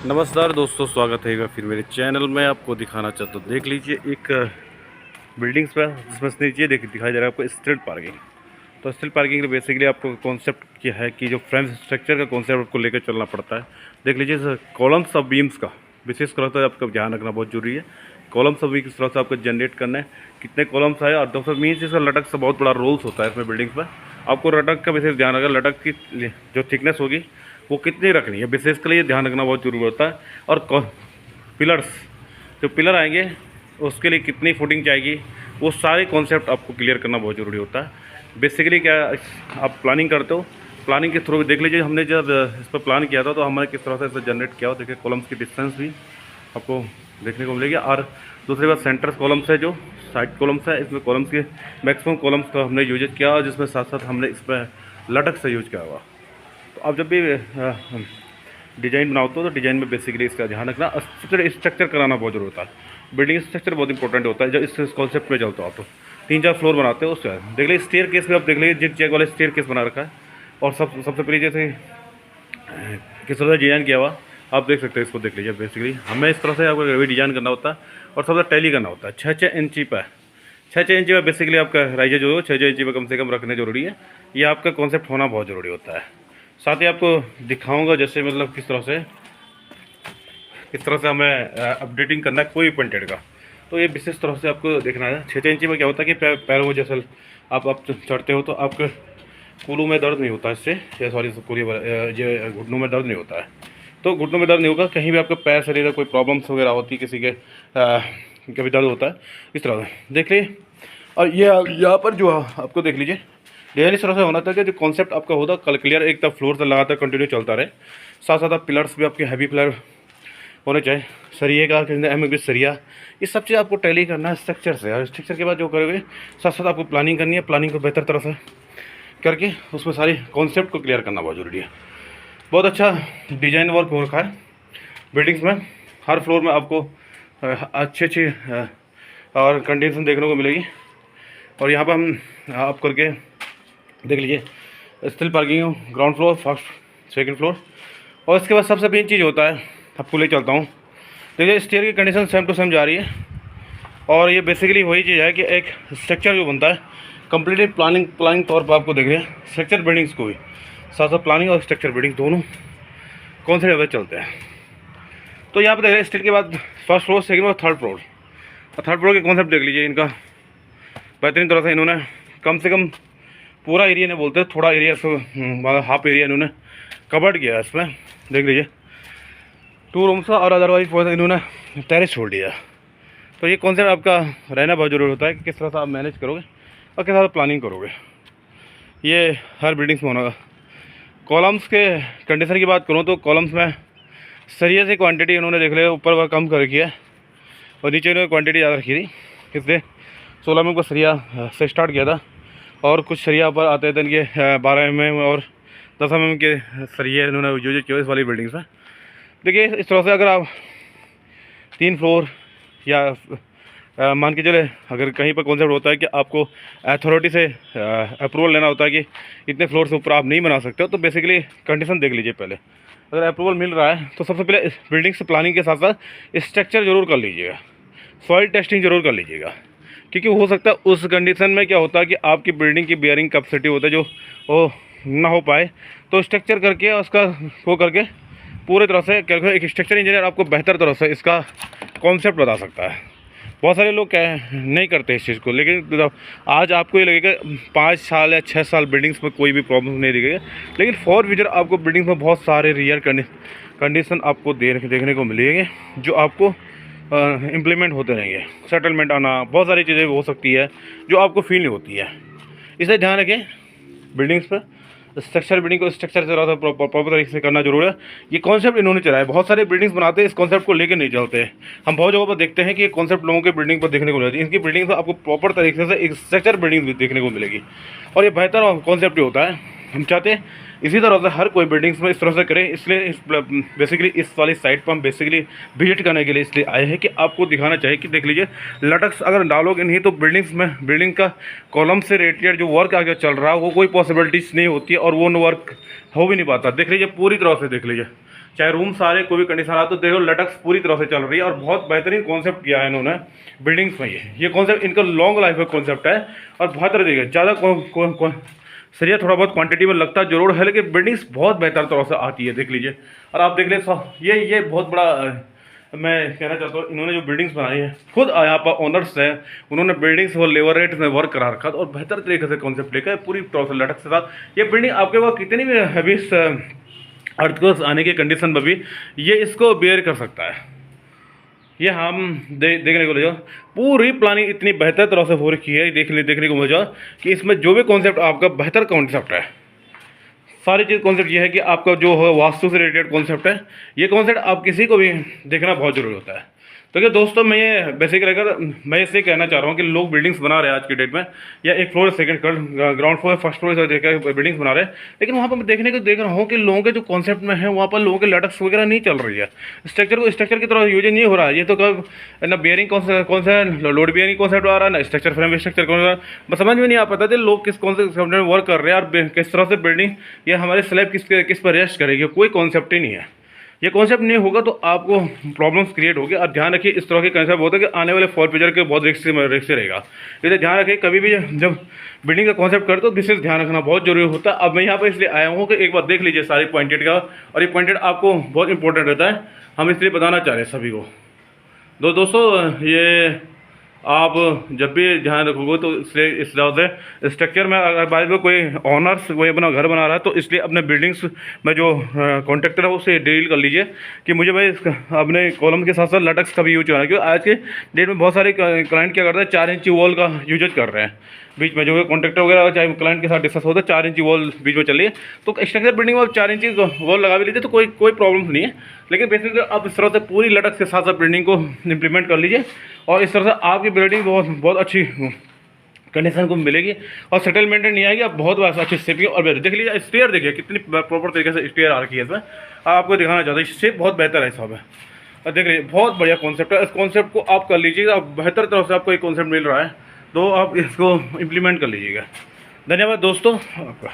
नमस्कार दोस्तों, स्वागत है एक बार फिर मेरे चैनल में। आपको दिखाना चाहता हूँ, देख लीजिए एक बिल्डिंग्स पर जिसमें नीचे दिखाई दे रहा है आपको स्ट्रीट पार्किंग। तो स्ट्रीट पार्किंग में बेसिकली आपको कॉन्सेप्ट क्या है कि जो फ्रेम स्ट्रक्चर का कॉन्सेप्ट आपको लेकर चलना पड़ता है। देख लीजिए कॉलम्स ऑफ बीम्स का विशेष तौर पर आपका ध्यान रखना बहुत जरूरी है। कॉलम्स ऑफ बीम किस तरह से आपको जनरेट करना है, कितने कॉलम्स आए, और दोस्तों मीन्स इसका लटक से बहुत बड़ा रोल्स होता है इसमें बिल्डिंग्स पर। आपको लटक का विशेष ध्यान रखना, लटक की जो थिकनेस होगी वो कितनी रखनी है, बेसिकली ये ध्यान रखना बहुत जरूरी होता है। और पिलर्स, जो पिलर आएंगे उसके लिए कितनी फुटिंग चाहिए, वो सारे कॉन्सेप्ट आपको क्लियर करना बहुत ज़रूरी होता है। बेसिकली क्या आप प्लानिंग करते हो, प्लानिंग के थ्रू देख लीजिए हमने जब इस पर प्लान किया था तो हमने किस तरह से इसे जनरेट किया हो। देखिए कॉलम्स की डिस्टेंस भी आपको देखने को मिलेगी। और दूसरी बात सेंटर कॉलम्स है, जो साइड कॉलम्स है, इसमें कॉलम्स के मैक्सिमम कॉलम्स का हमने यूज किया, और जिसमें साथ साथ हमने इसमें लटक से यूज किया हुआ। तो आप जब भी डिज़ाइन बनाते हो तो डिज़ाइन में बेसिकली इसका ध्यान रखना, स्ट्रक्चर कराना बहुत जरूरी होता है। बिल्डिंग स्ट्रक्चर बहुत इंपॉर्टेंट होता है। जब इस कॉन्सेप्ट में चलते हो आप तो 3-4 फ्लोर बनाते हो, उसके बाद देख लीजिए स्टेयर केस में आप देख लीजिए जिग जैग वाले स्टेयर केस बना रखा है। और सबसे पहले जैसे किस तरह से डिज़ाइन किया हुआ आप देख सकते हैं, इसको देख लीजिए। बेसिकली हमें इस तरह से आपको डिज़ाइन करना होता है और सबसे टैली करना होता है 6-6 इंची पर। 6-6 इंची पर बेसिकली आपका राइजर जो है 6-6 इंची पर कम से कम रखने जरूरी है। ये आपका कॉन्सेप्ट होना बहुत ज़रूरी होता है। साथ ही आपको दिखाऊंगा जैसे मतलब किस तरह से हमें अपडेटिंग करना है कोई पेंटेड का। तो ये विशेष तरह से आपको देखना है। 6-6 इंची में क्या होता है कि पैरों में जैसे आप चढ़ते हो तो आपके कूलों में दर्द नहीं होता इससे, सॉरी कूली ये घुटनों में दर्द नहीं होता है। तो घुटनों में दर्द नहीं होगा, कहीं भी आपका पैर शरीर कोई प्रॉब्लम्स वगैरह होती है, किसी के कभी दर्द होता है, इस तरह से देख लीजिए। और ये यहाँ पर जो आपको देख लीजिए डिजाइन इस तरह से होना था कि जो कॉन्सेप्ट आपका होता कल क्लियर एक तरफ फ्लोर से लगातार कंटिन्यू चलता रहे। साथ साथ आप पिलर्स भी आपके हैवी पिलर होने चाहिए, सरिये का एम सरिया, ये सब चीज़ आपको टैली करना है स्ट्रक्चर से। और स्ट्रक्चर के बाद जो करोगे साथ साथ आपको प्लानिंग करनी है, प्लानिंग को बेहतर तरह से करके उसमें सारी कॉन्सेप्ट को क्लियर करना बहुत ज़रूरी है। बहुत अच्छा डिजाइन वर्क हो रखा है बिल्डिंग्स में। हर फ्लोर में आपको अच्छी और कंडीशन देखने को मिलेगी। और यहाँ पर हम आप करके देख लीजिए still parking ground floor, first second floor. और इसके बाद सबसे मेन चीज़ होता है, आपको ले चलता हूँ। देखिए स्टेयर की कंडीशन सेम टू सेम जा रही है। और ये बेसिकली वही चीज़ है कि एक स्ट्रक्चर जो बनता है कम्प्लीटली प्लानिंग तौर पर आपको देख रहे हैं स्ट्रक्चर बिल्डिंग्स को भी, साथ साथ प्लानिंग और स्ट्रक्चर बिल्डिंग दोनों कौन से जगह चलते हैं। तो यहाँ पर देख रहे हैं स्टेयर के बाद first floor, second floor, third floor. और थर्ड फ्लोर के कॉन्सेप्ट देख लीजिए, इनका बेहतरीन तरह से इन्होंने कम से कम पूरा एरिया नहीं बोलते, थोड़ा एरिया से हाफ एरिया इन्होंने कवर्ड किया है इसमें। देख लीजिए 2 रूम्स का, और अदरवाइज इन्होंने टेरेस छोड़ दिया। तो ये कॉन्सेप्ट आपका रहना बहुत जरूरी होता है कि किस तरह से आप मैनेज करोगे और किस तरह से प्लानिंग करोगे। ये हर बिल्डिंग्स में होगा। कॉलम्स के कंडीशन की बात करूँ तो कॉलम्स में सरिये से क्वान्टिटी इन्होंने देख लिया ऊपर वह कम कर रखी है और नीचे इन्होंने क्वान्टिटी ज़्यादा रखी थी, इसलिए 16 mm का सरिया से स्टार्ट किया था। और कुछ सरिया पर आते थे इनके 12 mm और 10 mm के सरिये इन्होंने यूज किए इस वाली बिल्डिंग्स में। देखिए इस तरह से अगर आप 3 फ्लोर या मान के चले, अगर कहीं पर कॉन्सेप्ट होता है कि आपको अथॉरिटी से अप्रूवल लेना होता है कि इतने फ्लोर से ऊपर आप नहीं बना सकते हो, तो बेसिकली कंडीशन देख लीजिए पहले। अगर अप्रूवल मिल रहा है तो सबसे पहले बिल्डिंग से प्लानिंग के साथ साथ स्ट्रक्चर जरूर कर लीजिएगा, सॉइल टेस्टिंग जरूर कर लीजिएगा। क्योंकि हो सकता है उस कंडीशन में क्या होता है कि आपकी बिल्डिंग की बियरिंग कैपेसिटी होता है जो वो ना हो पाए, तो स्ट्रक्चर करके उसका वो करके पूरे तरह से एक स्ट्रक्चर इंजीनियर आपको बेहतर तरह से इसका कॉन्सेप्ट बता सकता है। बहुत सारे लोग नहीं करते इस चीज़ को, लेकिन आज आपको ये लगेगा 5 साल या 6 साल बिल्डिंग्स में कोई भी प्रॉब्लम नहीं दिखेगा, लेकिन फॉर फ्यूचर आपको बिल्डिंग्स में बहुत सारे रियल कंडीशन आपको देखने को मिलेंगे जो आपको इम्प्लीमेंट होते रहेंगे। सेटलमेंट आना, बहुत सारी चीज़ें हो सकती है जो आपको फील नहीं होती है। इसलिए ध्यान रखें बिल्डिंग्स पर स्ट्रक्चर, बिल्डिंग को स्ट्रक्चर से ज़्यादा प्रॉपर तरीके से करना जरूरी है। ये कॉन्सेप्ट इन्होंने चलाया, बहुत सारे बिल्डिंग्स बनाते हैं इस कॉन्सेप्ट को लेकर नहीं चलते। हम बहुत जगहों पर देखते हैं कि ये कॉन्सेप्ट लोगों के बिल्डिंग पर देखने को मिलती है। इनकी बिल्डिंग से आपको प्रॉपर तरीके से एक स्ट्रक्चर बिल्डिंग भी देखने को मिलेगी और ये बेहतर कॉन्सेप्ट ही होता है। हम चाहते हैं इसी तरह से हर कोई बिल्डिंग्स में इस तरह से करें, इसलिए बेसिकली इस वाली साइट पर हम बेसिकली विजिट करने के लिए इसलिए आए हैं कि आपको दिखाना चाहिए कि देख लीजिए लटक्स अगर डालोगे नहीं तो बिल्डिंग्स में बिल्डिंग का कॉलम से रिलेटेड जो वर्क आगे चल रहा है वो कोई पॉसिबिलिटीज नहीं होती है और वो वर्क हो भी नहीं पाता। देख लीजिए पूरी तरह से देख लीजिए चाहे रूम सारे कोई भी कंडीशन आ, तो देखो लटक्स पूरी तरह से चल रही है और बहुत बेहतरीन कॉन्सेप्ट किया है इन्होंने बिल्डिंग्स में। ये कॉन्सेप्ट इनका लॉन्ग लाइफ का कॉन्सेप्ट है और बहुत तरह देखिए ज़्यादा सरिया थोड़ा बहुत क्वांटिटी में लगता जरूर है, लेकिन बिल्डिंग्स बहुत बेहतर तरह से आती है, देख लीजिए। और आप देख ले ये बहुत बड़ा मैं कहना चाहता हूँ, इन्होंने जो बिल्डिंग्स बनाई है, खुद यहाँ पर ओनर्स हैं, उन्होंने बिल्डिंग्स और लेबर रेट में वर्क करा रखा और बेहतर तरीके से कॉन्सेप्ट लेकर पूरी तरह से लटक के साथ ये बिल्डिंग आपके पास कितनी भी हैवी अर्थक्वेक्स आने की कंडीशन में भी ये इसको बेयर कर सकता है। ये हम देखने को ले जाओ, पूरी प्लानिंग इतनी बेहतर तरह से हो रखी है, देखने को मिल जाओ कि इसमें जो भी कॉन्सेप्ट आपका बेहतर कॉन्सेप्ट है, सारी चीज़ कॉन्सेप्ट ये है कि आपका जो है वास्तु से रिलेटेड कॉन्सेप्ट है, ये कॉन्सेप्ट आप किसी को भी देखना बहुत ज़रूरी होता है। तो क्या दोस्तों, मैं ये बेसिक रहकर मैं इससे कहना चाह रहा हूँ कि लोग बिल्डिंग्स बना रहे हैं आज की डेट में, या एक floor second ground floor first floor से देखकर बिल्डिंग्स बना रहे हैं, लेकिन वहाँ पर देख रहा हूँ कि लोगों के जो कॉन्सेप्ट में है वहाँ पर लोगों के लटक्स वगैरह नहीं चल रही है, स्ट्रक्चर की तरह यूज नहीं हो रहा है। ये तो कब ना बियरिंग कौन सा लोड बियरिंग कॉन्सेप्ट आ रहा है, ना स्ट्रक्चर फ्रेम स्ट्रक्चर कौन सा, बस समझ में नहीं आ पाता थे लोग किस कॉन्सेप्ट में वर्क कर रहे हैं और किस तरह से बिल्डिंग या हमारे स्लैब किस पर रेस्ट करेगी, कोई कॉन्सेप्ट ही नहीं है। ये कॉन्सेप्ट नहीं होगा तो आपको प्रॉब्लम्स क्रिएट होगी। और ध्यान रखिए, इस तरह के कॉन्सेप्ट होता है कि आने वाले फॉर फ्यूचर के बहुत रिस्क से रहेगा, इसलिए ध्यान रखिए कभी भी जब बिल्डिंग का कॉन्सेप्ट करते हो विशेष ध्यान रखना बहुत जरूरी होता है। अब मैं यहाँ पर इसलिए आया हूँ कि एक बार देख लीजिए सारी पॉइंटेड का, और ये पॉइंटेड आपको बहुत इंपॉर्टेंट रहता है, हम इसलिए बताना चाह रहे हैं सभी को। दोस्तों, ये आप जब भी ध्यान रखोगे तो इसलिए इस तरह से स्ट्रक्चर में अगर बाद में कोई ऑनर्स कोई अपना घर बना रहा है तो इसलिए अपने बिल्डिंग्स में जो कॉन्ट्रैक्टर है उससे डील कर लीजिए कि मुझे भाई अपने कॉलम के साथ साथ लटक्स का भी यूज होना है, क्योंकि आज के डेट में बहुत सारे क्लाइंट क्या करते हैं 4 इंची वॉल का यूज कर रहे हैं बीच में, जो कॉन्ट्रैक्टर वगैरह चाहे क्लाइंट के साथ डिस्कस होता है 4 इंची वॉल बीच में चल रही है, तो स्ट्रक्चर बिल्डिंग में आप 4 इंची वॉल लगा भी लीजिए तो कोई प्रॉब्लम नहीं है। लेकिन बेसिकली आप इस तरह से पूरी लटक्स के साथ साथ बिल्डिंग को इम्प्लीमेंट कर लीजिए और इस तरह से आपकी बिल्डिंग बहुत अच्छी कंडीशन को मिलेगी और सेटलमेंट नहीं आएगी, आप बहुत अच्छी सेपिंग। और देख लीजिए स्टेयर, देखिए कितनी प्रॉपर तरीके से स्टेयर आ रखी है इसमें, आपको दिखाना चाहता हूँ शेप बहुत बेहतर है साहब है। और देख लीजिए बहुत बढ़िया कॉन्सेप्ट है, इस कॉन्सेप्ट को आप कर लीजिएगा, बेहतर तरह से आपको एक कॉन्सेप्ट मिल रहा है तो आप इसको इम्प्लीमेंट कर लीजिएगा। धन्यवाद दोस्तों आपका।